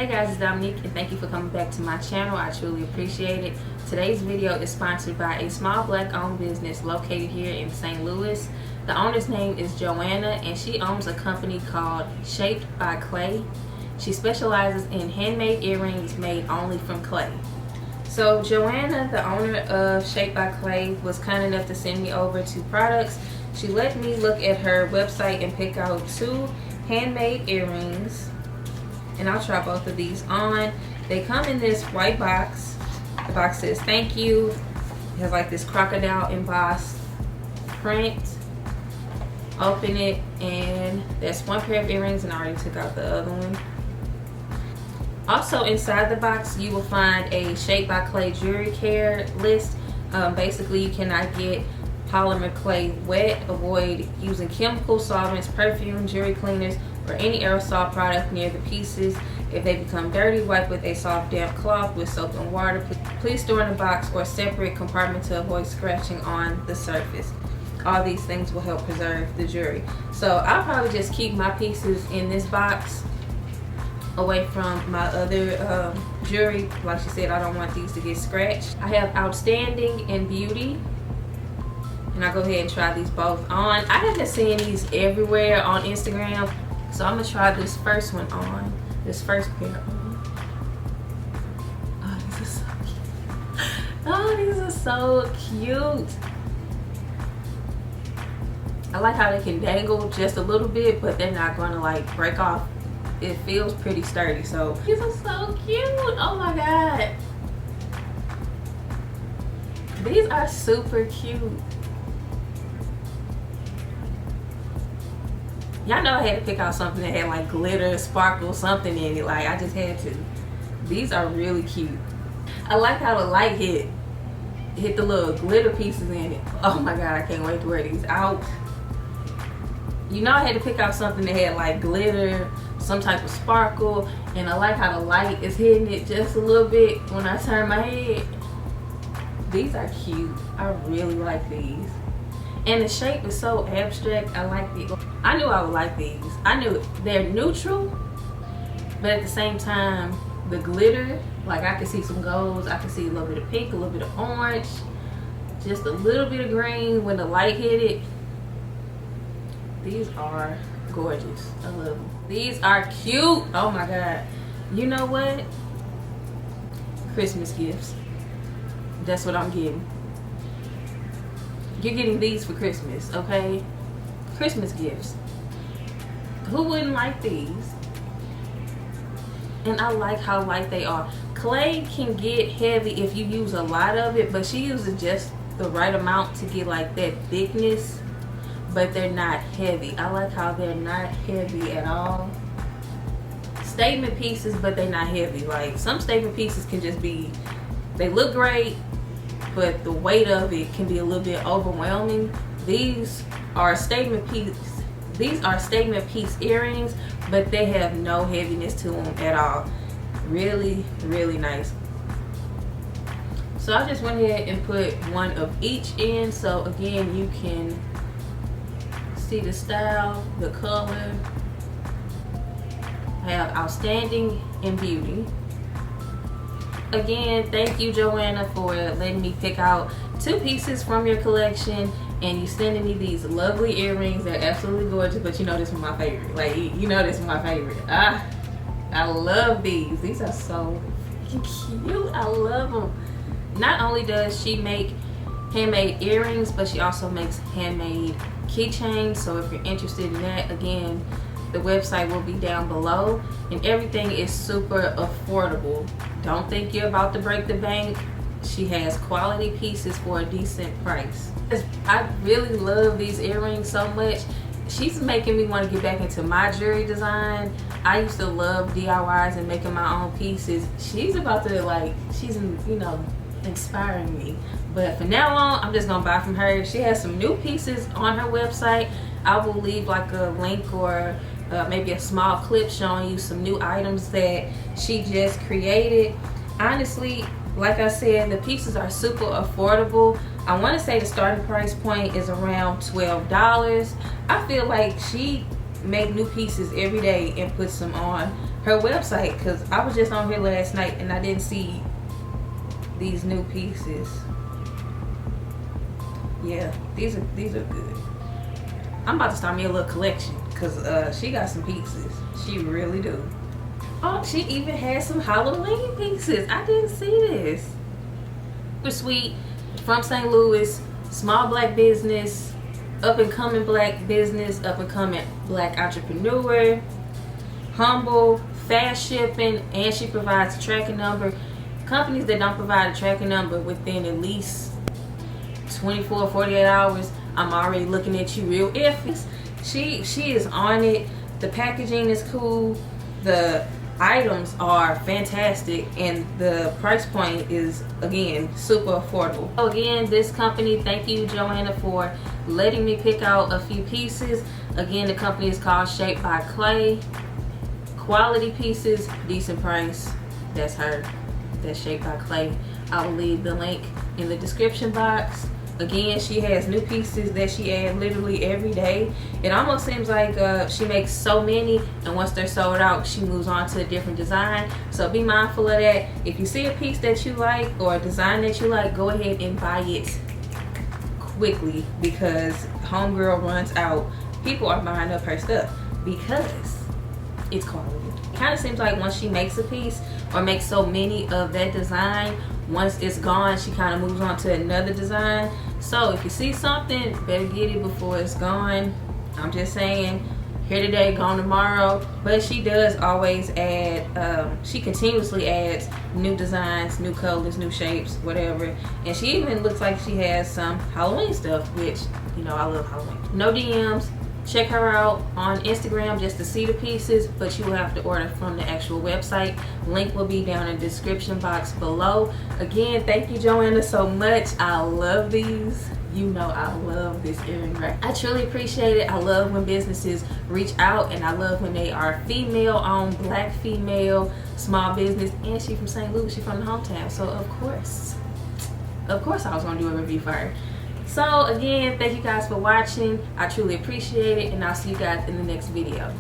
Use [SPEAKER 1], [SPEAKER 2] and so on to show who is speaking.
[SPEAKER 1] Hey guys, it's Dominique and thank you for coming back to my channel. I truly appreciate it. Today's video is sponsored by a small black owned business located here in St. Louis. The owner's name is Joanna and she owns a company called Shaped by Clay. She specializes in handmade earrings made only from clay. So Joanna, the owner of Shaped by Clay, was kind enough to send me over 2 products. She let me look at her website and pick out 2 handmade earrings. And I'll try both of these on. They come in this white box. The box says thank you. It has like this crocodile embossed print. Open it and there's 1 pair of earrings and I already took out the other one. Also inside the box you will find a Shaped by Clay jewelry care list. Basically you cannot get polymer clay wet. Avoid using chemical solvents, perfume, jewelry cleaners, or any aerosol product near the pieces. If they become dirty, wipe with a soft damp cloth with soap and water. Please store in a box or separate compartment to avoid scratching on the surface. All these things will help preserve the jewelry. So I'll probably just keep my pieces in this box away from my other jewelry. Like she said, I don't want these to get scratched. I have Outstanding and Beauty. And I'll go ahead and try these both on. I have been seeing these everywhere on Instagram. So I'm gonna try this first one on. This first pair on. Oh, these are so cute. Oh, these are so cute. I like how they can dangle just a little bit, but they're not gonna like break off. It feels pretty sturdy, so these are so cute. Oh my god. These are super cute. Y'all know I had to pick out something that had like glitter, sparkle, something in it. Like I just had to. These are really cute. I like how the light hit the little glitter pieces in it. Oh my god, I can't wait to wear these out. You know I had to pick out something that had like glitter, some type of sparkle, and I like how the light is hitting it just a little bit when I turn my head. These are cute. I really like these. And the shape is so abstract. I like these. I knew I would like these. I knew they're neutral, but at the same time, the glitter, like I can see some golds, I can see a little bit of pink, a little bit of orange, just a little bit of green when the light hit it. These are gorgeous. I love them. These are cute. Oh my god. You know what? Christmas gifts. That's what I'm getting. You're getting these for Christmas, okay? Christmas gifts. Who wouldn't like these? And I like how light they are. Clay can get heavy if you use a lot of it, but she uses just the right amount to get like that thickness, but they're not heavy. I like how they're not heavy at all. Statement pieces, but they're not heavy. Like some statement pieces can just be, they look great, but the weight of it can be a little bit overwhelming. These are statement piece. These are statement piece earrings, but they have no heaviness to them at all. Really, really nice. So I just went ahead and put 1 of each in. So again, you can see the style, the color. I have Outstanding and Beauty. Again, thank you Joanna for letting me pick out 2 pieces from your collection and you sending me these lovely earrings. They're absolutely gorgeous, but you know this is my favorite. Like, you know this is my favorite. I love these. These are so cute. I love them. Not only does she make handmade earrings, but she also makes handmade keychains. So if you're interested in that, again, the website will be down below and everything is super affordable. Don't think you're about to break the bank. She has quality pieces for a decent price. I really love these earrings so much. She's making me want to get back into my jewelry design. I used to love DIYs and making my own pieces. She's about to like, she's, you know, inspiring me. But from now on, I'm just gonna buy from her. She has some new pieces on her website. I will leave like a link or maybe a small clip showing you some new items that she just created. Honestly, like I said, the pieces are super affordable. I want to say the starting price point is around $12. I feel like she make new pieces every day and puts them on her website, because I was just on here last night and I didn't see these new pieces. Yeah, these are good. I'm about to start me a little collection, because she got some pieces. She really do. Oh, she even has some Halloween pieces. I didn't see this. Super sweet, from St. Louis, small black business, up and coming black business, up and coming black entrepreneur, humble, fast shipping, and she provides a tracking number. Companies that don't provide a tracking number within at least 24, 48 hours, I'm already looking at you real iffy. She is on it. The packaging is cool. The items are fantastic, and the price point is, again, super affordable. So again, this company, thank you Joanna for letting me pick out a few pieces. Again, the company is called Shaped by Clay. Quality pieces, decent price. That's her. That's Shaped by Clay. I will leave the link in the description box. Again, she has new pieces that she adds literally every day. It almost seems like she makes so many, and once they're sold out, she moves on to a different design. So be mindful of that. If you see a piece that you like or a design that you like, go ahead and buy it quickly, because homegirl runs out. People are buying up her stuff because it's quality. It kind of seems like once she makes a piece or makes so many of that design, once it's gone, she kind of moves on to another design. So if you see something, better get it before it's gone. I'm just saying, here today, gone tomorrow. But she does always add, she continuously adds new designs, new colors, new shapes, whatever. And she even looks like she has some Halloween stuff, which, you know, I love Halloween. No DMs. Check her out on Instagram just to see the pieces, but you will have to order from the actual website. Link will be down in the description box below. Again, thank you Joanna so much. I love these. You know I love this earring rack. I truly appreciate it. I love when businesses reach out, and I love when they are female owned, black female, small business, and she from St. Louis, she from the hometown. So of course I was gonna do a review for her. So again, thank you guys for watching. I truly appreciate it, and I'll see you guys in the next video.